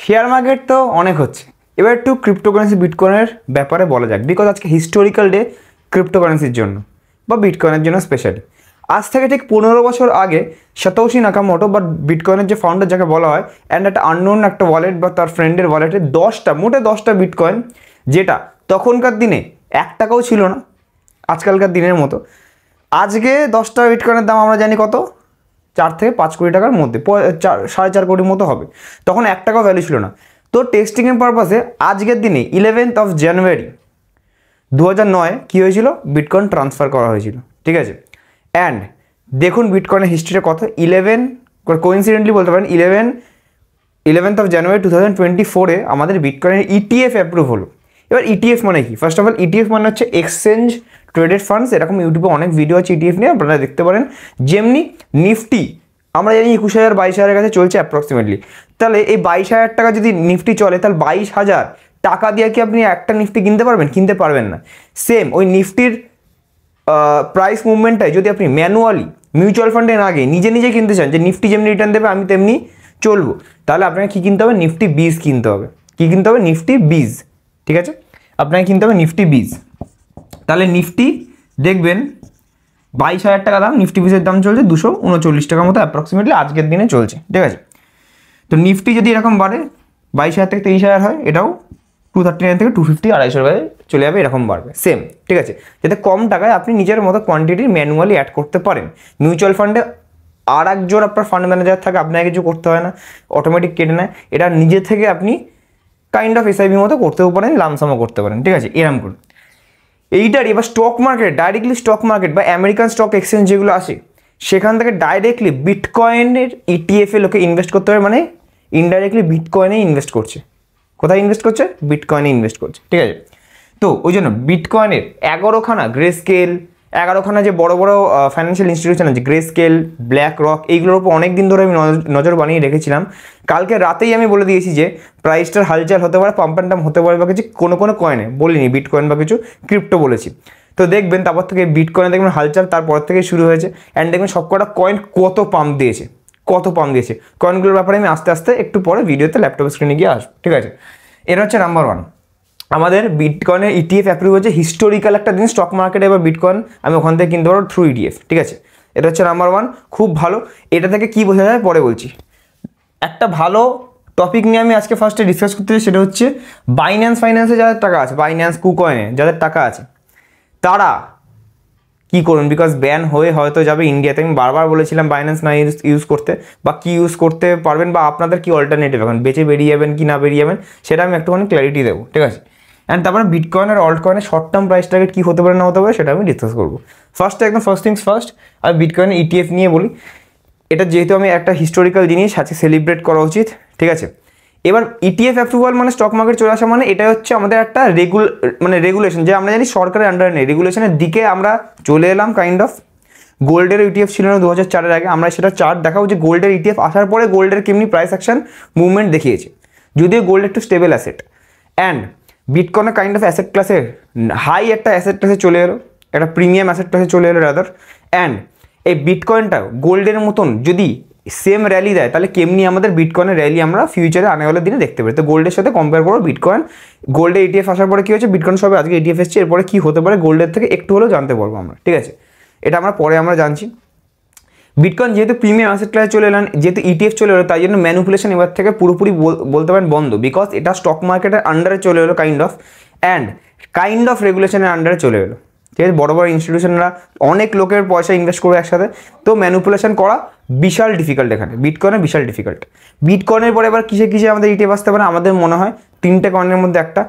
Share market তো অনেক হচ্ছে, এবার একটু ক্রিপ্টোকারেন্সি বিটকয়েনের ব্যাপারে বলা যাক, বিকজ আজকে হিস্টোরিক্যাল ডে ক্রিপ্টোকারেন্সির জন্য বা বিটকয়েনের জন্য স্পেশালি। আজ থেকে ঠিক 15 বছর আগে সাতোশি নাকামোটো বা বিটকয়েনের যে ফাউন্ডার যাকে বলা হয়, অ্যান্ড একটা আননোন একটা ওয়ালেট বা তার ফ্রেন্ডের ওয়ালেটে মোটে 10টা বিটকয়েন, যেটা তখনকার দিনে 1 টাকাও ছিল না আজকালকার দিনের মতো। আজকে 10টা বিটকয়েনের দাম আমরা জানি কত, 4 থেকে 5 কোটি টাকার মধ্যে, 4.5 কোটির মতো হবে। তখন 1 টাকাও ভ্যালু ছিল না। তো টেস্টিংয়ের পারপাসে আজকের দিনে 11th of January 2009 কী হয়েছিল, বিটকয়েন ট্রান্সফার করা হয়েছিল, ঠিক আছে। অ্যান্ড দেখুন বিটকয়েনের হিস্ট্রিটা কত, 11 কোইন্সিডেন্টলি বলতে পারেন 11th of January 2024 আমাদের বিটকয়েনের ইটিএফ অ্যাপ্রুভ হলো। এবার ইটিএফ মানে কি? ফার্স্ট অফ অল ইটিএফ মানে হচ্ছে এক্সচেঞ্জ ট্রেডেড ফান্ডস। এরকম ইউটিউবে অনেক ভিডিও আছে ইটিএফ নিয়ে, আপনারা দেখতে পারেন। যেমনি নিফটি আমরা জানি 21,000 22,000 কাছে চলছে অ্যাপ্রক্সিমেটলি, তাহলে এই 22,000 টাকা যদি নিফটি চলে, তাহলে 22,000 টাকা দিয়ে কি আপনি একটা নিফটি কিনতে পারবেন? কিনতে পারবেন না। সেম ওই নিফটির প্রাইস মুভমেন্টটাই যদি আপনি ম্যানুয়ালি মিউচুয়াল ফান্ডে না গিয়ে নিজে নিজে কিনতে চান, যে নিফটি যেমনি রিটার্ন দেবে আমি তেমনি চলবো, তাহলে আপনাকে কী কিনতে হবে? নিফটি বীজ কিনতে হবে। কী কিনতে হবে? নিফটি বীজ, ঠিক আছে। আপনাকে কিনতে হবে নিফটি বীজ। তাহলে নিফটি দেখবেন 22,000 টাকা দাম, নিফটি বীজের দাম চলছে 239 টাকার মতো অ্যাপ্রক্সিমেটলি আজকের দিনে চলছে, ঠিক আছে। তো নিফটি যদি এরকম বাড়ে 22,000 থেকে 23,000 হয়, এটাও 239 থেকে 250 250 টাকায় চলে যাবে, এরকম বাড়বে সেম, ঠিক আছে। যাতে কম টাকায় আপনি নিজের মতো কোয়ান্টিটি ম্যানুয়ালি অ্যাড করতে পারেন। মিউচুয়াল ফান্ডে আর একজন আপনার ফান্ড ম্যানেজার থাকে, আপনাকে কিছু করতে হয় না, অটোমেটিক কেটে নেয়। এটা নিজে থেকে আপনি কাইন্ড অফ এসআইপি মতো করতেও পারেন, লামসামও করতে পারেন, ঠিক আছে। এরকম করুন। এইটার এবার stock market, directly stock market বা আমেরিকান স্টক এক্সচেঞ্জ যেগুলো আসে, সেখান থেকে ডাইরেক্টলি বিটকয়েনের ইটিএফে লোকে ইনভেস্ট করতে হবে, মানে ইনডাইরেক্টলি বিটকয়েনে ইনভেস্ট করছে। কোথায় ইনভেস্ট করছে? বিটকয়েনে ইনভেস্ট করছে, ঠিক আছে। তো ওই জন্য বিটকয়েনের 11খানা গ্রে স্কেল, 11খানা যে বড় বড় ফাইন্যান্সিয়াল ইনস্টিটিউশন আছে, গ্রে স্কেল, ব্ল্যাক রক, এইগুলোর উপর অনেক দিন ধরে আমি নজর বানিয়ে রেখেছিলাম। কালকে রাতেই আমি বলে দিয়েছি যে প্রাইসটার হালচাল হতে পারে, পাম্প অ্যান্ড ডাম্প হতে পারে বা কিছু কোনো কয়েনে, বলিনি বিটকয়েন বা কিছু ক্রিপ্টো বলেছি। তো দেখবেন তারপর থেকে বিটকয়েনে দেখবেন হালচাল তারপর থেকে শুরু হয়েছে। অ্যান্ড দেখবেন সবকটা কয়েন কত পাম্প দিয়েছে, কয়েনগুলোর ব্যাপারে আমি আস্তে আস্তে একটু পরে ভিডিওতে ল্যাপটপ স্ক্রিনে গিয়ে আসবো, ঠিক আছে। এটা হচ্ছে নাম্বার 1। আমাদের বিটকয়েনের ইটিএফ অ্যাপ্রুভ হচ্ছে, হিস্টোরিক্যাল একটা জিনিস স্টক মার্কেটে। এবার বিটকয়েন আমি ওখান থেকে কিনতে পারবো থ্রু ইটিএফ, ঠিক আছে। এটা হচ্ছে নাম্বার 1, খুব ভালো। এটা থেকে কি বোঝা যায় পরে বলছি। একটা ভালো টপিক নিয়ে আমি আজকে ফার্স্টে ডিসকাস করতে চাই, সেটা হচ্ছে ফাইন্যান্সে যাদের টাকা আছে, বাইন্যান্স কুকয়েনে যাদের টাকা আছে, তারা কি করুন, বিকজ ব্যান হয়ে হয়তো যাবে ইন্ডিয়াতে। আমি বারবার বলেছিলাম বাইন্যান্স না ইউজ করতে, বা কি ইউজ করতে পারবেন, বা আপনাদের কি অল্টারনেটিভ, এখন বেঁচে বেরিয়ে যাবেন কি না বেরিয়ে যাবেন, সেটা আমি একটুখানি ক্ল্যারিটি দেবো, ঠিক আছে। অ্যান্ড তারপরে বিটকয়েন আর অল্ট কয়েনের শর্ট টার্ম প্রাইস টার্গেট কী হতে পারে না হতে পারে, সেটা আমি ডিসকাস করবো। ফার্স্ট থিংস ফার্স্ট, আমি বিটকয়েনের ইটিএফ নিয়ে বলি। এটা যেহেতু আমি একটা হিস্টোরিক্যাল জিনিস আছে, সেলিব্রেট করা উচিত, ঠিক আছে। এবার ইটিএফ অ্যাপ্রুভাল মানে স্টক মার্কেট চলে আসা, মানে এটা হচ্ছে আমাদের একটা রেগুলেশন, যে আমরা জানি সরকারের আন্ডারে নেই, রেগুলেশনের দিকে আমরা চলে এলাম কাইন্ড অফ। গোল্ডের ইটিএফ ছিল না 2004-এর আগে, আমরা সেটা চার্ট দেখাবো যে গোল্ডের ইটিএফ আসার পরে গোল্ডের কেমনি প্রাইস অ্যাকশন মুভমেন্ট দেখিয়েছে, যদিও গোল্ড একটু স্টেবল অ্যাসেট। অ্যান্ড বিটকয়েনের কাইন্ড অফ অ্যাসেট ক্লাসে হাই একটা অ্যাসেট ক্লাসে চলে এলো, একটা প্রিমিয়াম অ্যাসেট ক্লাসে চলে এলো রাদার। অ্যান্ড এই বিটকয়েনটা গোল্ডের মতন যদি সেম র্যালি দেয়, তাহলে কেমনি আমাদের বিটকয়েনের র্যালি আমরা ফিউচারে আনেওয়ালা দিনে দেখতে পারি। তো গোল্ডের সাথে কম্পেয়ার করবো বিটকয়েন। গোল্ডে ইটিএফ আসার পরে কী হচ্ছে, বিটকয়েন সবে আজকে ইটিএফ এসছে, এরপরে কী হতে পারে গোল্ডের থেকে একটু হলেও জানতে পারবো আমরা, ঠিক আছে। এটা আমরা পরে জানছি। বিটকয়েন যেহেতু প্রিমিয়াম অ্যাসেট ক্লাসে চলে এলেন, যেহেতু ইটিএফ চলে এলো, তাই জন্য ম্যানিপুলেশন এবার থেকে পুরোপুরি বলতে পারেন বন্ধ, বিকজ এটা স্টক মার্কেটের আন্ডারে চলে এলো কাইন্ড অফ রেগুলেশনের আন্ডারে চলে এলো, ঠিক আছে। বড় বড় ইনস্টিটিউশনরা অনেক লোকের পয়সা ইনভেস্ট করবে একসাথে, তো ম্যানিপুলেশন করা বিশাল ডিফিকাল্ট, এখানে বিটকয়েনে বিশাল ডিফিকাল্ট। বিটকয়েনের পরে এবার কিসে আমাদের ইটিএফ আসতে পারে, আমাদের মনে হয় 3টে কয়েনের মধ্যে একটা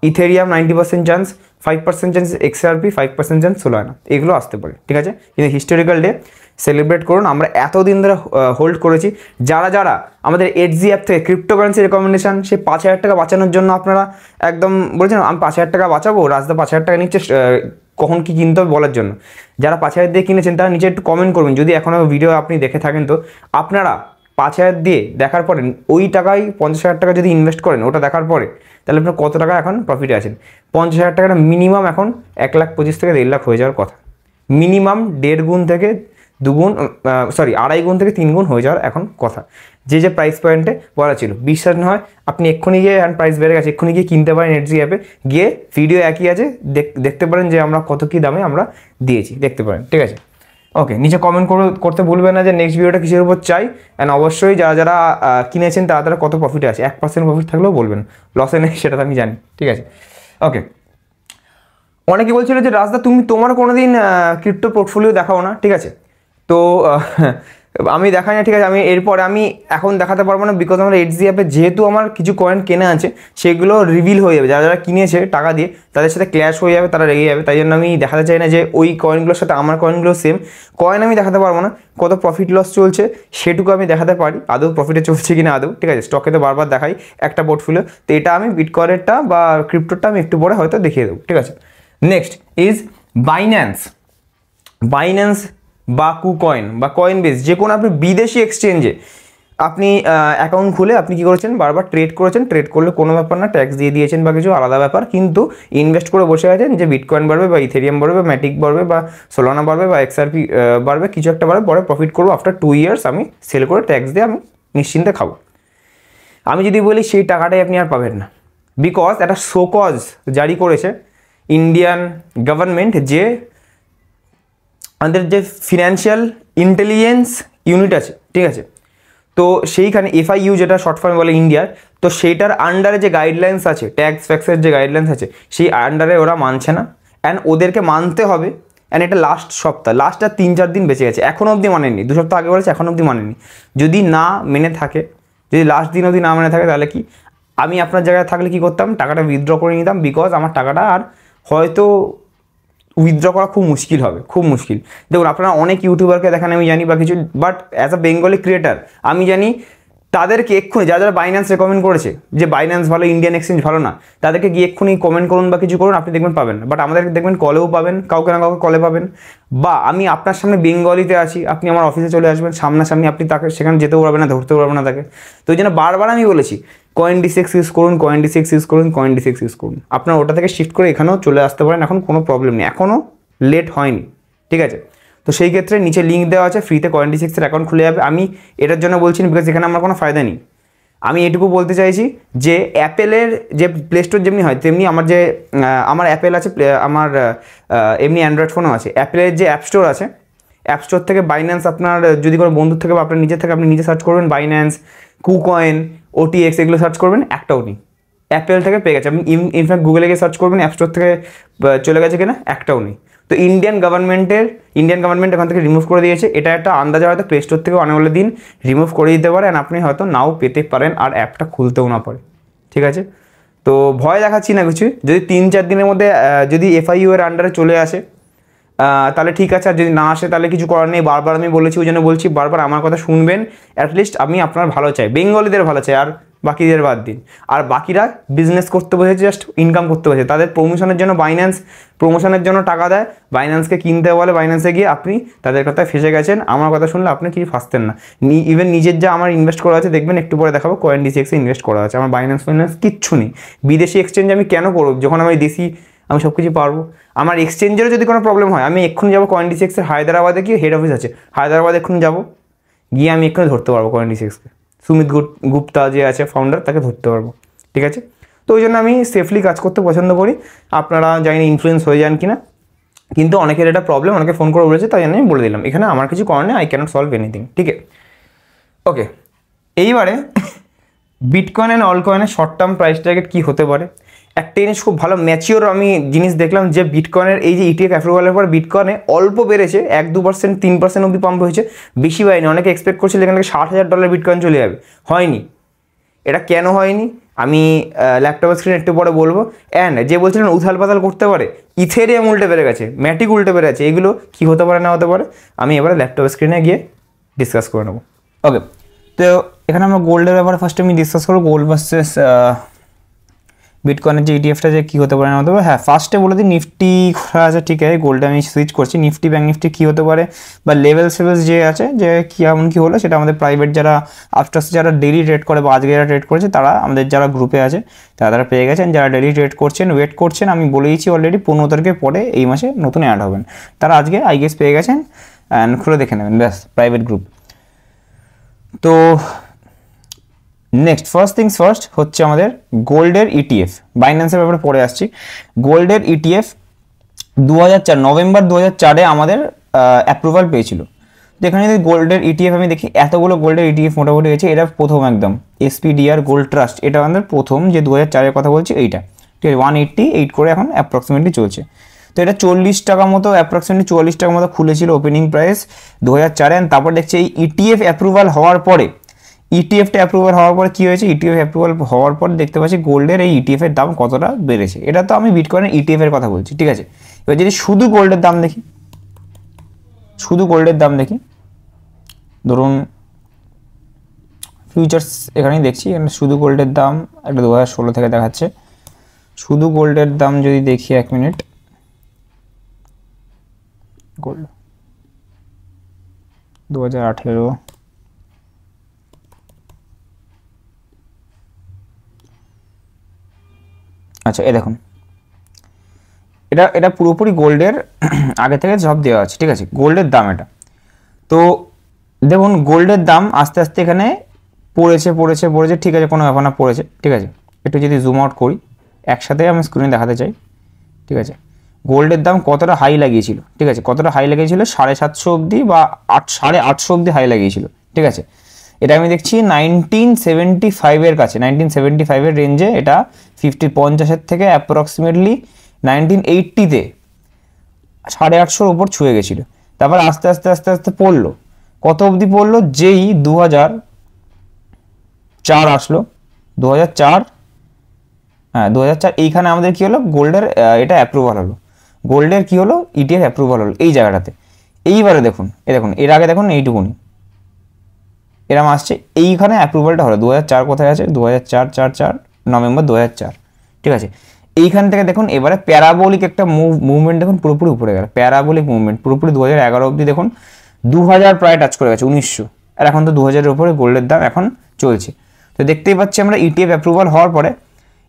Ethereum 90% chance, 5% chance XRP, 5% chance Solana, এগুলো আসতে পারে, ঠিক আছে। কিন্তু হিস্টোরিক্যাল ডে সেলিব্রেট করুন, আমরা এতদিন ধরে হোল্ড করেছি। যারা আমাদের এডজি অ্যাপ থেকে ক্রিপ্টোকারেন্সি রেকমেন্ডেশন, সে 5,000 টাকা বাঁচানোর জন্য আপনারা একদম বলছেন আমি 5,000 টাকা বাঁচাবো, রাজদা 5,000 টাকা নিচ্ছে কখন কি কিনতে হবে বলার জন্য। যারা 5,000 দিয়ে কিনেছেন তারা নিচে একটু কমেন্ট করবেন, যদি এখনও ভিডিও আপনি দেখে থাকেন, তো আপনারা 5,000 দিয়ে দেখার পরে ওই টাকায় 50,000 টাকা যদি ইনভেস্ট করেন, ওটা দেখার পরে তাহলে আপনার কত টাকা এখন প্রফিটে আছেন। 50,000 টাকাটা মিনিমাম এখন 1,25,000 থেকে 1,50,000 হয়ে যাওয়ার কথা, মিনিমাম 1.5 গুণ থেকে 2 গুণ, 2.5 গুণ থেকে 3 গুণ হয়ে যাওয়ার এখন কথা। যে প্রাইস পয়েন্টে বলা ছিল। বিশ্বাস না হয় আপনি এক্ষুনি গিয়ে প্রাইস বেড়ে গেছে এক্ষুনি গিয়ে কিনতে পারেন এডজি অ্যাপে গিয়ে, ভিডিও একই আছে, দেখতে পারেন যে আমরা কত কী দামে আমরা দিয়েছি, দেখতে পারেন। ঠিক আছে, ওকে, নিচে কমেন্ট করতে ভুলবেন না যে নেক্সট ভিডিওটা কিসের উপর চাই, অ্যান্ড অবশ্যই যারা কিনেছেন তারা কত প্রফিটে আছে, 1% প্রফিট থাকলেও বলবেন, লসে নেই সেটা তো আমি জানি। ঠিক আছে, ওকে। অনেকে বলছিল যে রাজদা তুমি তোমার কোনো দিন ক্রিপ্টো পোর্টফোলিও দেখাও না, ঠিক আছে, তো আমি দেখাই না, ঠিক আছে। আমি এরপরে আমি এখন দেখাতে পারবো না, বিকজ আমার এডজি অ্যাপে যেহেতু আমার কিছু কয়েন কেনা আছে সেগুলো রিভিল হয়ে যাবে, যারা কিনেছে টাকা দিয়ে তাদের সাথে ক্ল্যাশ হয়ে যাবে, তারা রেগে যাবে, তাই জন্য আমি দেখাতে চাই না যে ওই কয়েনগুলোর সাথে আমার কয়েনগুলো সেম। কয়েন আমি দেখাতে পারবো না, কত প্রফিট লস চলছে সেটুকু আমি দেখাতে পারি, আদৌ প্রফিটে চলছে কিনা আদৌ, ঠিক আছে। স্টকে তো বারবার দেখাই একটা পোর্টফোলিও, তো এটা আমি বিটকয়েনেরটা বা ক্রিপ্টোটা আমি একটু পরে হয়তো দেখিয়ে দেবো, ঠিক আছে। নেক্সট ইজ বাইন্যান্স বা কুকয়েন বা কয়েনবেস, যে কোনো আপনি বিদেশি এক্সচেঞ্জে আপনি অ্যাকাউন্ট খুলে আপনি কী করেছেন, বারবার ট্রেড করেছেন, ট্রেড করলে কোনো ব্যাপার না, ট্যাক্স দিয়ে দিয়েছেন বা কিছু আলাদা ব্যাপার, কিন্তু ইনভেস্ট করে বসে আছেন যে বিটকয়েন বাড়বে বা ইথেরিয়াম বাড়বে বা ম্যাটিক বাড়বে বা সোলানা বাড়বে বা XRP বাড়বে, কিছু একটা বাড়বে, পরে প্রফিট করবো, আফটার 2 ইয়ার্স আমি সেল করে ট্যাক্স দিয়ে আমি নিশ্চিন্তে খাবো। আমি যদি বলি সেই টাকাটাই আপনি আর পাবেন না, বিকজ একটা শোকজ জারি করেছে ইন্ডিয়ান গভর্নমেন্ট, যে আমাদের যে ফিনান্সিয়াল ইন্টেলিজেন্স ইউনিট আছে, ঠিক আছে, তো সেইখানে FIU যেটা শর্ট ফর্মে বলে ইন্ডিয়ার, তো সেইটার আন্ডারে যে গাইডলাইন্স আছে, ট্যাক্স ফ্যাক্সের যে গাইডলাইন্স আছে সেই আন্ডারে ওরা মানছে না, অ্যান্ড ওদেরকে মানতে হবে। অ্যান্ড এটা লাস্ট আর 3-4 দিন বেঁচে গেছে, এখনও অবধি মানেনি, 2 সপ্তাহ আগে বলেছে এখনও অবধি মানেনি। যদি না মেনে থাকে, যদি লাস্ট দিন অবধি না মেনে থাকে, তাহলে কি আমি আপনার জায়গায় থাকলে কি করতাম, টাকাটা উইথড্র করে নিতাম, বিকজ আমার টাকাটা আর হয়তো উইথড্র করা খুব মুশকিল হবে, খুব মুশকিল। দেখুন আপনারা অনেক ইউটিউবারকে দেখেন আমি জানি বা কিছু, but as a Bengali creator আমি জানি তাদেরকে এক্ষুনি যারা বাইন্যান্স রেকমেন্ড করেছে যে বাইন্যান্স ভালো, ইন্ডিয়ান এক্সচেঞ্জ ভালো না, তাদেরকে গিয়ে এক্ষুনি কমেন্ট করুন বা কিছু করুন, আপনি দেখবেন পাবেন না। বাট আমাদেরকে দেখবেন কলেও পাবেন, কাউকে না কাউকে কলে পাবেন, বা আমি আপনার সামনে বেঙ্গলিতে আছি, আপনি আমার অফিসে চলে আসবেন সামনাসামনি, আপনি তাকে সেখানে যেতেও পারবেন না, ধরতেও পারবেন না তাকে। তো ওই জন্য বারবার আমি বলেছি CoinDCX ইউজ করুন, CoinDCX ইউজ করুন, CoinDCX ইউজ করুন। আপনার ওটা থেকে শিফট করে এখানেও চলে আসতে পারেন, এখন কোনো প্রবলেম নেই, এখনও লেট হয়নি, ঠিক আছে। তো সেই ক্ষেত্রে নিচে লিঙ্ক দেওয়া আছে, ফ্রিতে CoinDCX এর অ্যাকাউন্ট খুলে যাবে। আমি এটার জন্য বলছি না, বিকজ এখানে আমার কোনো ফায়দা নেই। আমি এটুকু বলতে চাইছি যে অ্যাপেলের যে প্লে স্টোর যেমনি হয় তেমনি আমার অ্যাপেল আছে, আমার এমনি অ্যান্ড্রয়েড ফোনও আছে। অ্যাপেলের যে অ্যাপ স্টোর আছে, অ্যাপ স্টোর থেকে বাইন্যান্স আপনার যদি কোনো বন্ধুর থেকে বা আপনার নিজের থেকে আপনি নিজে সার্চ করবেন বাইন্যান্স, কুকয়েন, OTX এগুলো সার্চ করবেন, একটাও নেই। অ্যাপেল থেকে পেয়ে গেছে, আপনি ইনফ্যাক্ট গুগলে গিয়ে সার্চ করবেন অ্যাপ স্টোর থেকে চলে গেছে কিনা, একটাও নেই। তো ইন্ডিয়ান গভর্নমেন্ট এখান থেকে রিমুভ করে দিয়েছে। এটা একটা আন্দাজে হয়তো প্লে স্টোর থেকে অনেকগুলো দিন রিমুভ করে দিতে পারে, অ্যান্ড আপনি হয়তো নাও পেতে পারেন আর অ্যাপটা খুলতেও না পারে, ঠিক আছে। তো ভয় দেখাচ্ছি না কিছু, যদি 3-4 দিনের মধ্যে যদি FIU এর আন্ডারে চলে আসে তাহলে ঠিক আছে, আর যদি না আসে তাহলে কিছু করার নেই। বারবার আমি বলেছি, ওই জন্য বলছি বারবার আমার কথা শুনবেন, অ্যাটলিস্ট আমি আপনার ভালো চাই, বেঙ্গলিদের ভালো চাই, আর বাকিদের বাদ দিন। আর বাকিরা বিজনেস করতে বসেছে, জাস্ট ইনকাম করতে বসেছে, তাদের প্রমোশনের জন্য বাইন্যান্স প্রমোশনের জন্য টাকা দেয়, বাইন্যান্সকে কিনতে বলে, বাইন্যান্সে গিয়ে আপনি তাদের কথায় ফেসে গেছেন। আমার কথা শুনলে আপনি কিছু ফাঁসতেন না। ইভেন নিজের যা আমার ইনভেস্ট করা আছে দেখবেন, একটু পরে দেখাবো CoinDCX এ ইনভেস্ট করা আছে, আমার বাইন্যান্স কিচ্ছু নেই। বিদেশি এক্সচেঞ্জ আমি কেন করবো যখন আমি দেশি, আমি সব কিছু পারবো। আমার এক্সচেঞ্জেরও যদি কোনো প্রবলেম হয় আমি এক্ষুনি যাবো CoinDCX এর হায়দ্রাবাদে, গিয়ে হেড অফিস আছে হায়দ্রাবাদে, এক্ষুনি যাবো, গিয়ে আমি এক্ষুনি ধরতে পারবো CoinDCXকে, সুমিত গুপ্তা যে আছে ফাউন্ডার, তাকে ধরতে পারবো, ঠিক আছে। তো ওই জন্য আমি সেফলি কাজ করতে পছন্দ করি। আপনারা জানি না ইনফ্লুয়েন্স হয়ে যান কিনা, কিন্তু অনেকের এটা প্রবলেম, অনেকে ফোন করে বলেছে, তাই জন্য আমি বলে দিলাম, এখানে আমার কিছু করার নেই, আই ক্যানট সলভ এনিথিং, ঠিক আছে। ওকে, এইবারে বিটকয়েন অ্যান্ড অলকয়েনের শর্ট টার্ম প্রাইস টার্গেট কী হতে পারে। একটা জিনিস খুব ভালো ম্যাচিওর আমি জিনিস দেখলাম, যে বিটকয়েনের এই যে ETF অ্যাপ্রুভালের পর বিটকয়েনে অল্প বেড়েছে, 1-2%, 3% অবধি পাম্প হয়েছে, বেশি হয়নি। অনেকে এক্সপেক্ট করছিল এখান থেকে $60,000 বিটকয়েন চলে যাবে, হয়নি। এটা কেন হয়নি আমি ল্যাপটপের স্ক্রিনে একটু পরে বলবো। অ্যান্ড যে বলছিলেন উথাল পাতাল করতে পারে, ইথেরিয়াম উল্টে বেড়ে গেছে, ম্যাটিক উল্টে বেড়ে গেছে, এগুলো কী হতে পারে না হতে পারে আমি এবারে ল্যাপটপের স্ক্রিনে গিয়ে ডিসকাস করে নেবো। ওকে, তো এখানে আমরা গোল্ডের ব্যাপারে ফার্স্ট আমি ডিসকাস করবো, গোল্ড ভার্সেস বিটকয়েনের যে ETFটা যে কী হতে পারে না হতে পারে। হ্যাঁ, ফার্স্টে বলে দিই নিফটি খোলা আছে, ঠিক আছে, গোল্ডে আমি সুইচ করছি। নিফটি, ব্যাঙ্ক নিফটি কী হতে পারে বা লেভেলস যে আছে, যে কেমন কী হলো, সেটা আমাদের প্রাইভেট যারা আফটার্স যারা ডেলি ট্রেড করে বা আজকে যারা ট্রেড করেছে তারা আমাদের যারা গ্রুপে আছে তারা পেয়ে গেছেন। যারা ডেলি ট্রেড করছেন, ওয়েট করছেন, আমি বলে দিয়েছি অলরেডি 15 তারিখের পরে এই মাসে নতুন অ্যাড হবেন, তারা আজকে আইগেস পেয়ে গেছেন, অ্যান্ড খুলে দেখে নেবেন, ব্যাস প্রাইভেট গ্রুপ। তো নেক্সট ফার্স্ট থিংস ফার্স্ট হচ্ছে আমাদের গোল্ডের ইটিএফ, বাইন্যান্সের ব্যাপারে পরে আসছি। গোল্ডের ইটিএফ 2004 নভেম্বর 2004 আমাদের অ্যাপ্রুভাল পেয়েছিল। তো এখানে যদি গোল্ডের ইটিএফ আমি দেখি, এতগুলো গোল্ডের ইটিএফ মোটামুটি হয়েছে, এটা প্রথম একদম এসপিডিআর গোল্ড ট্রাস্ট, এটা আমাদের প্রথম যে 2004-এর কথা বলছি এইটা, ঠিক আছে। 188 করে এখন অ্যাপ্রক্সিমেটলি চলছে। তো এটা 40 টাকা মতো, অ্যাপ্রক্সিমেটলি 44 টাকা মতো খুলেছিল ওপেনিং প্রাইস 2004-এ। তারপর দেখছি এই ইটিএফ অ্যাপ্রুভাল হওয়ার পরে, ইটিএফটা অ্যাপ্রুভাল হওয়ার পর কী হয়েছে, ইটিএফ অ্যাপ্রুভাল হওয়ার পর দেখতে পাচ্ছি গোল্ডের এই ইটিএফের দাম কতটা বেড়েছে। এটা তো আমি বিটকয়েনের ইটিএফের কথা বলছি, ঠিক আছে। এবার যদি শুধু গোল্ডের দাম দেখি, শুধু গোল্ডের দাম দেখি, ধরুন ফিউচার্স এখানেই দেখছি, এখানে শুধু গোল্ডের দাম একটা 2016 থেকে দেখাচ্ছে। শুধু গোল্ডের দাম যদি দেখি, 1 মিনিট, গোল্ড 2018, আচ্ছা এ দেখুন, এটা পুরোপুরি গোল্ডের আগে থেকে সব দেওয়া আছে, ঠিক আছে, গোল্ডের দাম এটা। তো দেখুন গোল্ডের দাম আস্তে আস্তে এখানে পড়েছে, ঠিক আছে, কোনো ব্যাপার না, পড়েছে, ঠিক আছে। একটু যদি জুম আউট করি, একসাথে আমি স্ক্রিনে দেখাতে চাই, ঠিক আছে। গোল্ডের দাম কতটা হাই লাগিয়েছিল, ঠিক আছে, কতটা হাই লাগিয়েছিল, 750 অবধি বা 850 অবধি হাই লাগিয়েছিল, ঠিক আছে। এটা আমি দেখছি 1975-এর কাছে, 1975-এর রেঞ্জে এটা 50 থেকে অ্যাপ্রক্সিমেটলি 1980-তে 850-র উপর ছুঁয়ে গেছিলো। তারপর আস্তে আস্তে আস্তে আস্তে পড়লো, কত অবধি পড়লো, যেই 2004 আসলো, 2004, হ্যাঁ 2004, এইখানে আমাদের কী হলো, গোল্ডের এটা অ্যাপ্রুভাল হলো, গোল্ডের কী হলো, ইটিএফ অ্যাপ্রুভাল হলো এই জায়গাটাতে। এইবারে দেখুন, দেখুন এর আগে দেখুন এইটুকুনি এরম আসছে, এইখানে অ্যাপ্রুভালটা হলো 2004, কোথায় আছে, 2004 নভেম্বর 2004, ঠিক আছে। এইখান থেকে দেখুন এবারে প্যারাবোলিক একটা মুভমেন্ট দেখুন, পুরোপুরি উপরে গেল, প্যারাবোলিক মুভমেন্ট পুরোপুরি 2011 অবধি দেখুন 2000 প্রায় টাচ করে গেছে, 1900, আর এখন তো 2000-এর উপরে গোল্ডের দাম এখন চলছে। তো দেখতেই পাচ্ছি আমরা ইটিএফ অ্যাপ্রুভাল হওয়ার পরে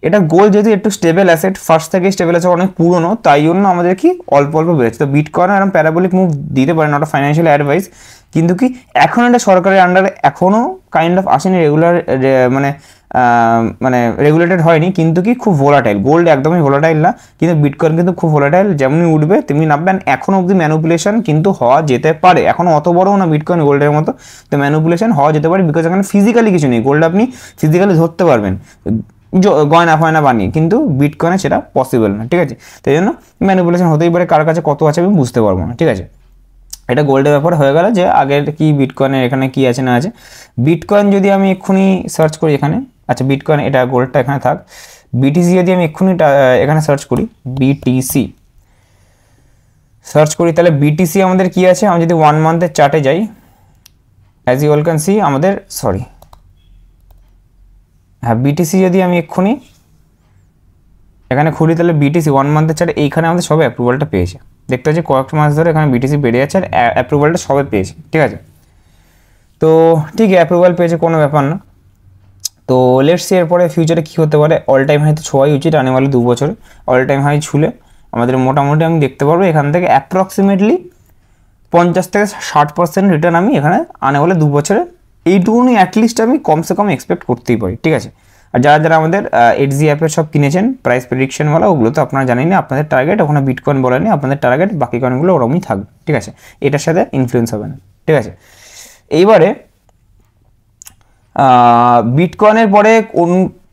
এটা গোল্ড যেহেতু একটু স্টেবল অ্যাসেট, ফার্স্ট থেকে স্টেবল অ্যাসেট, অনেক পুরনো, তাই জন্য আমাদের কি অল্প অল্প বেড়েছে। তো বিটকয়েন এরকম প্যারাবোলিক মুভ দিতে পারে, নট ফাইন্যান্সিয়াল অ্যাডভাইস, কিন্তু কি এখন এটা সরকারের আন্ডারে এখনও কাইন্ড অফ আসেনি, রেগুলার মানে রেগুলেটেড হয়নি, কিন্তু কি খুব ভোলাটাইল, গোল্ড একদমই ভোলাটাইল না, কিন্তু বিটকয়েন কিন্তু খুব ভোলাটাইল, যেমনি উঠবে তেমনি নামবে। এখনও অবধি ম্যানুপুলেশন কিন্তু হওয়া যেতে পারে, এখনও অত বড়ও না বিটকয়েন গোল্ডের মতো, তো ম্যানুপুলেশন হওয়া যেতে পারে, বিকজ এখানে ফিজিক্যালি কিছু নেই, গোল্ড আপনি ফিজিক্যালি ধরতে পারবেন গয়না ফয়না বানিয়ে, কিন্তু বিটকয়েনে সেটা পসিবল না, ঠিক আছে। তাই জন্য ম্যানুপুলেশন হতেই পারে, কার কাছে কত আছে আমি বুঝতে পারবো না, ঠিক আছে। এটা গোল্ডের ব্যাপার হয়ে গেল, যে আগের কি বিটকয়েনের এখানে কি আছে না আছে। বিটকয়েন যদি আমি এক্ষুনি সার্চ করি এখানে, আচ্ছা বিটকয়েন, এটা গোল্ডটা এখানে থাক, বিটিসি যদি আমি এক্ষুনি এখানে সার্চ করি, বিটিসি সার্চ করি, তাহলে বিটিসি আমাদের কি আছে, আমি যদি 1 মান্থের চার্টে যাই, as you all can see আমাদের, সরি হ্যাঁ, বিটিসি যদি আমি এক্ষুনি এখানে খুলি, তাহলে বিটিসি 1 মান্থের চার্টে এইখানে আমাদের সবে অ্যাপ্রুভালটা পেয়েছে, দেখতে হচ্ছে কয়েক মাস ধরে এখানে বিটিসি বেড়ে যাচ্ছে, আর অ্যাপ্রুভালটা সবে পেয়েছে, ঠিক আছে। তো ঠিক অ্যাপ্রুভাল পেয়েছে, কোনো ব্যাপার না। তো লেটস সি এরপরে ফিউচারে কী হতে পারে। অল টাইম হাই তো ছোঁয়াই উচিত, আনে বলে 2 বছরে অল টাইম হাই ছুলে আমাদের মোটামুটি আমি দেখতে পারবো এখান থেকে অ্যাপ্রক্সিমেটলি 50 থেকে 60% রিটার্ন আমি এখানে আনে বলে 2 বছরে, এইটুকুনি অ্যাটলিস্ট আমি কমসে কম এক্সপেক্ট করতেই পারি, ঠিক আছে। আর যারা যারা আমাদের এইচজি অ্যাপের সব কিনেছেন প্রাইস প্রেডিকশনওয়ালা, ওগুলো তো আপনারা জানেন না, আপনাদের টার্গেট ওখানে বিটকয়েন বলেনি, আপনাদের টার্গেট বাকি কয়েনগুলো ওরকমই থাকবে, ঠিক আছে, এটার সাথে ইনফ্লুয়েন্স হবে না, ঠিক আছে। এইবারে বিটকয়েনের পরে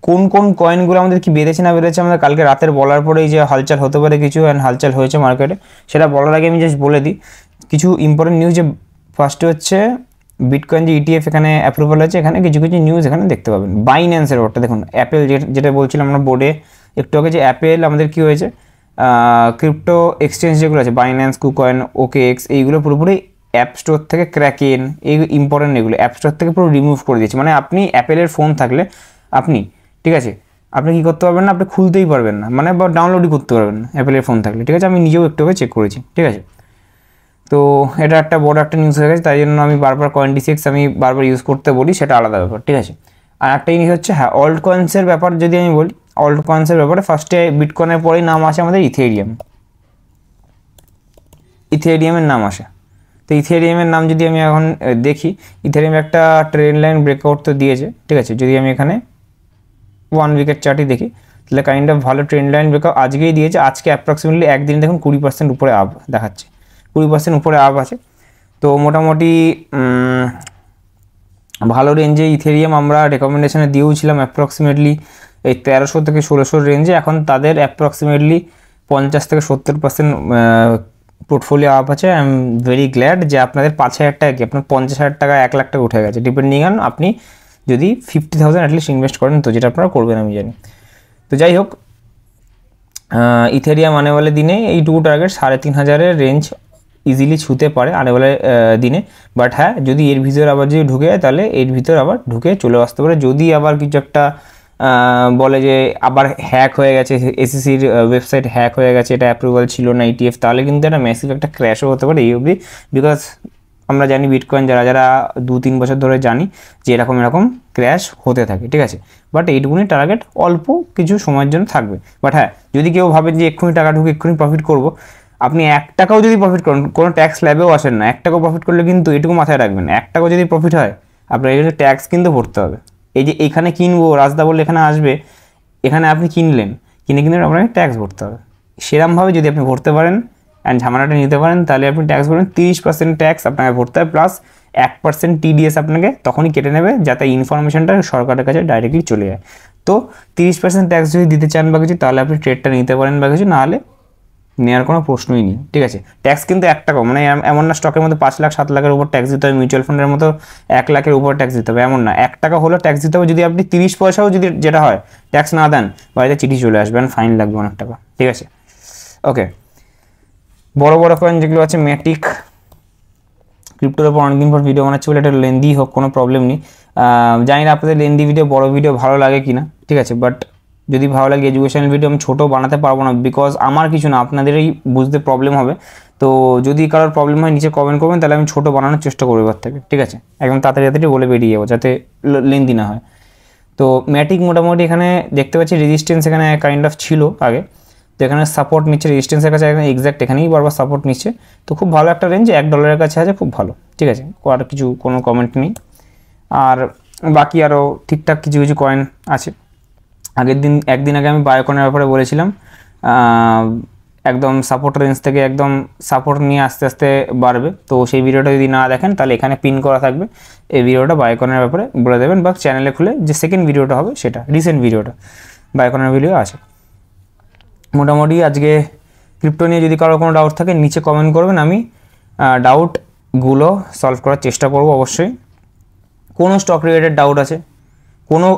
কোন কোন কয়েনগুলো আমাদের কি বেড়েছে না বেড়েছে, আমাদের কালকে রাতের বলার পরেই যে হালচাল হতে পারে কিছু, অ্যান্ড হালচাল হয়েছে মার্কেটে, সেটা বলার আগে আমি জাস্ট বলে দিই কিছু ইম্পর্টেন্ট নিউজ। যে ফার্স্টে হচ্ছে বিটকয়েন যে ইটিএফ এখানে অ্যাপ্রুভাল হয়েছে, এখানে কিছু কিছু নিউজ এখানে দেখতে পাবেন। বাইন্যান্সের ওটা দেখুন, অ্যাপেল যেটা বলছিলাম আমরা বোর্ডে একটু আগে, যে অ্যাপেল আমাদের কী হয়েছে, ক্রিপ্টো এক্সচেঞ্জ যেগুলো আছে বাইন্যান্স, কুকয়েন, ওকেএক্স, এইগুলো পুরোপুরি অ্যাপ স্টোর থেকে, ক্র্যাকেন, এই ইম্পর্টেন্ট এগুলো অ্যাপ স্টোর থেকে পুরো রিমুভ করে দিয়েছে। মানে আপনি অ্যাপেলের ফোন থাকলে আপনি, ঠিক আছে, আপনি কী করতে পারবেন না, আপনি খুলতেই পারবেন না, মানে বা ডাউনলোডই করতে পারবেন না অ্যাপেলের ফোন থাকলে, ঠিক আছে। আমি নিজেও একটু আগে চেক করেছি, ঠিক আছে। তো এটা একটা বড় একটা নিউজ হয়ে গেছে, তাই জন্য আমি বারবার CoinDCX আমি বারবার ইউজ করতে বলি, সেটা আলাদা ব্যাপার, ঠিক আছে। আর একটা জিনিস হচ্ছে, হ্যাঁ, অল্ট কয়েন্সের ব্যাপার যদি আমি বলি, অল্ট কয়েন্সের ব্যাপারে ফার্স্টে বিটকয়েনের পরেই নাম আসে আমাদের ইথেরিয়ামের নাম আসে। তো তো ইথেরিয়ামের নাম যদি আমি এখন দেখি, ইথেরিয়াম একটা ট্রেন্ড লাইন ব্রেকআউট তো দিয়েছে, ঠিক আছে। যদি আমি এখানে 1 উইকের চার্টই দেখি, তাহলে কাইন্ড অফ ভালো ট্রেন্ড লাইন ব্রেকআউট আজকেই দিয়েছে। আজকে অ্যাপ্রক্সিমেটলি একদিন দেখুন 20% উপরে আপ দেখাচ্ছে, 20% উপরে আপ আছে। তো মোটামুটি ভালো রেঞ্জে ইথেরিয়াম আমরা রেকমেন্ডেশনে দিয়েওছিলাম অ্যাপ্রক্সিমেটলি এই 1300 থেকে 1600 রেঞ্জে। এখন তাদের অ্যাপ্রক্সিমেটলি 50 থেকে 70% পোর্টফোলিও আপ আছে। আই এম ভেরি গ্ল্যাড যে আপনাদের 5000 টাকা কি আপনার 50,000 টাকা 1 লাখ টাকা উঠে গেছে, ডিপেন্ডিং অন আপনি যদি 50,000 অ্যাটলিস্ট ইনভেস্ট করেন, তো যেটা আপনারা করবেন আমি জানি। তো যাই হোক, ইথেরিয়াম আনেওয়ালে দিনে এইটুকু টার্গেট 3500 রেঞ্জ ইজিলি ছুতে পারে আনেওয়ালে দিনে। বাট হ্যাঁ, যদি এর ভিতরে আবার যদি ঢুকে যায় তাহলে এর ভিতরে আবার ঢুকে চলে আসতে পারে। যদি আবার কিছু একটা বলে যে আবার হ্যাক হয়ে গেছে, এসিসির ওয়েবসাইট হ্যাক হয়ে গেছে, এটা অ্যাপ্রুভাল ছিল না ইটিএফ, তাহলে কিন্তু একটা ম্যাসিভ একটা ক্র্যাশও হতে পারে এই অবধি। বিকজ আমরা জানি বিটকয়েন যারা 2-3 বছর ধরে জানি যে এরকম ক্র্যাশ হতে থাকে, ঠিক আছে। বাট এইটুকুনি টার্গেট অল্প কিছু সময়ের জন্য থাকবে। বাট হ্যাঁ, যদি কেউ ভাবেন যে এক্ষুনি টাকা ঢুকে এক্ষুনি প্রফিট করব, আপনি 1 টাকাও যদি প্রফিট করেন, কোনো ট্যাক্স ল্যাবেও আসেন না, 1 টাকাও প্রফিট করলে কিন্তু এটুকু মাথায় রাখবেন, 1 টাকাও যদি প্রফিট হয় আপনার এখানে ট্যাক্স কিন্তু ভরতে হবে। এই যে এইখানে কিনবো রাজদা বলে এখানে আসবে, এখানে আপনি কিনলেন, কিনে কিন্তু আপনাকে ট্যাক্স ভরতে হবে। সেরকমভাবে যদি আপনি ভরতে পারেন অ্যান্ড ঝামেলাটা নিতে পারেন, তাহলে আপনি ট্যাক্স ভরবেন। 30% ট্যাক্স আপনাকে ভরতে হবে, প্লাস 1% টিডিএস আপনাকে তখনই কেটে নেবে, যাতে ইনফরমেশনটা সরকারের কাছে ডাইরেক্টলি চলে যায়। তো 30% ট্যাক্স যদি দিতে চান বা কিছু, তাহলে আপনি ট্রেডটা নিতে পারেন বা কিছু, নাহলে নেওয়ার কোনো প্রশ্নই নেই, ঠিক আছে। ট্যাক্স কিন্তু 1 টাকা, মানে এমন না স্টকের মধ্যে 5 লাখ 7 লাখের উপর ট্যাক্স দিতে হবে, মিউচুয়াল ফান্ডের মতো 1 লাখের উপর ট্যাক্স দিতে হবে, এমন না। 1 টাকা হলেও ট্যাক্স দিতে হবে। যদি আপনি 30 পয়সাও যদি যেটা হয় ট্যাক্স না দেন, বাড়িতে চিঠি চলে আসবেন, ফাইন লাগবে অনেক টাকা, ঠিক আছে। ওকে, বড় কয়েন যেগুলো আছে, ম্যাটিক, ক্রিপ্টোর উপর অনেকদিন পর ভিডিও বানাচ্ছি বলে এটা লেন্দি হোক, কোনো প্রবলেম নেই। জানি না আপনাদের লেন্দি ভিডিও বড় ভিডিও ভালো লাগে কিনা, ঠিক আছে। বাট যদি ভালো লাগে এডুকেশনাল ভিডিও আমি ছোটো বানাতে পারবো না, বিকজ আমার কিছু না, আপনাদেরই বুঝতে প্রবলেম হবে। তো যদি কারোর প্রবলেম হয় নিচে কমেন্ট করবেন, তাহলে আমি ছোটো বানানোর চেষ্টা করবো এবার থেকে, ঠিক আছে। একদম তাড়াতাড়ি বলে বেরিয়ে যাবো, যাতে লেন্দি না হয়। তো ম্যাটিক মোটামুটি এখানে দেখতে পাচ্ছি রেজিস্ট্যান্স এখানে কাইন্ড অফ ছিল আগে, তো এখানে সাপোর্ট নিচ্ছে, রেজিস্ট্যান্সের কাছে এখানে এক্স্যাক্ট এখানেই বারবার সাপোর্ট নিচ্ছে। তো খুব ভালো একটা রেঞ্জ, $1 কাছে আছে, খুব ভালো, ঠিক আছে। আর কিছু কোনো কমেন্ট নেই। আর বাকি আরও ঠিকঠাক কিছু কয়েন আছে। একদিন আগে আমি বায়োকনের ব্যাপারে বলেছিলাম, একদম সাপোর্ট রেঞ্জ থেকে একদম সাপোর্ট নিয়ে আস্তে আস্তে বাড়বে। তো সেই ভিডিওটা যদি না দেখেন, তাহলে এখানে পিন করা থাকবে, এই ভিডিওটা বায়োকনের ব্যাপারে বলে দেবেন, বা চ্যানেলে খুলে যে সেকেন্ড ভিডিওটা হবে সেটা, রিসেন্ট ভিডিওটা বায়োকনের ভিডিও আছে। মোটামুটি আজকে ক্রিপ্টো নিয়ে যদি কারোর কোনো ডাউট থাকে নিচে কমেন্ট করবেন, আমি ডাউটগুলো সলভ করার চেষ্টা করব অবশ্যই। কোনো স্টক রিলেটেড ডাউট আছে, কোনো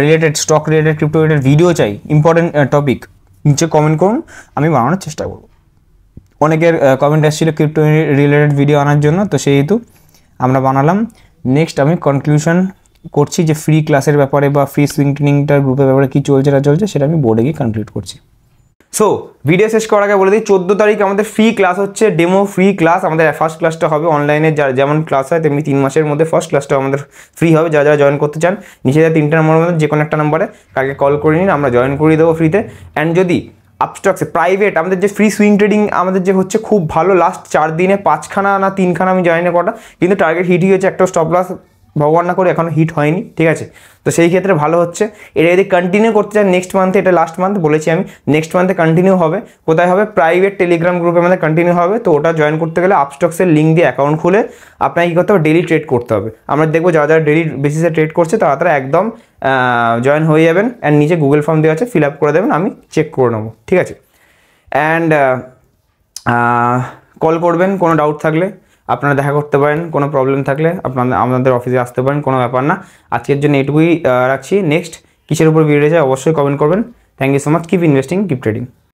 related stock related crypto related video চাই, ইম্পর্টেন্ট টপিক, নিচে কমেন্ট করুন, আমি বানানোর চেষ্টা করব। অনেকের কমেন্ট এসেছিলো ক্রিপ্টো রিলেটেড ভিডিও আনার জন্য, তো সেহেতু আমরা বানালাম। নেক্সট আমি কনক্লুশন করছি যে ফ্রি ক্লাসের ব্যাপারে বা ফ্রি সুইং ট্রেনিংটার গ্রুপের ব্যাপারে কী চলছে না চলছে, সেটা আমি বোর্ডে গিয়ে কনক্লুড করছি। সো ভিডিও শেষ করার আগে বলে দিই, 14 তারিখ আমাদের ফ্রি ক্লাস হচ্ছে, ডেমো ফ্রি ক্লাস। আমাদের ফার্স্ট ক্লাসটা হবে অনলাইনে, যেমন ক্লাস হয় তেমনি 3 মাসের মধ্যে ফার্স্ট ক্লাসটা আমাদের ফ্রি হবে। যারা জয়েন করতে চান, নিচে 3টা নম্বরের মধ্যে যে কোনো একটা নাম্বারে কালকে কল করে নিন, আমরা জয়েন করিয়ে দেবো ফ্রিতে। অ্যান্ড যদি আপস্টক্সে প্রাইভেট আমাদের যে ফ্রি সুইং ট্রেডিং আমাদের যে হচ্ছে খুব ভালো, লাস্ট 4 দিনে 5খানা না 3খানা আমি জানি না কটা, কিন্তু টার্গেট হিট হয়েছে, একটা স্টপ লস ভগবান না করে এখনও হিট হয়নি, ঠিক আছে। তো সেই ক্ষেত্রে ভালো হচ্ছে। এটা যদি কন্টিনিউ করতে চান নেক্সট মান্থে, এটা লাস্ট মান্থ বলেছি আমি, নেক্সট মান্থে কন্টিনিউ হবে। কোথায় হবে? প্রাইভেট টেলিগ্রাম গ্রুপে আমাদের কন্টিনিউ হবে। তো ওটা জয়েন করতে গেলে আপস্টক্সের লিঙ্ক দিয়ে অ্যাকাউন্ট খুলে আপনাকে কী করতে হবে, ডেলি ট্রেড করতে হবে। আমরা দেখবো যারা ডেলি বেসিসে ট্রেড করছে তারা একদম জয়েন হয়ে যাবেন। অ্যান্ড নিচে গুগল ফর্ম দেওয়া আছে, ফিল আপ করে দেবেন, আমি চেক করে নেবো, ঠিক আছে। অ্যান্ড কল করবেন কোনো ডাউট থাকলে, আপনারা দেখা করতে পারেন, কোনো প্রবলেম থাকলে আপনাদের অফিসে আসতে পারেন, কোনো ব্যাপার না। আজকের জন্য এটুকুই রাখছি। নেক্সট কিসের উপর ভিডিও যায় অবশ্যই কমেন্ট করবেন। Thank you so much, keep investing, keep trading.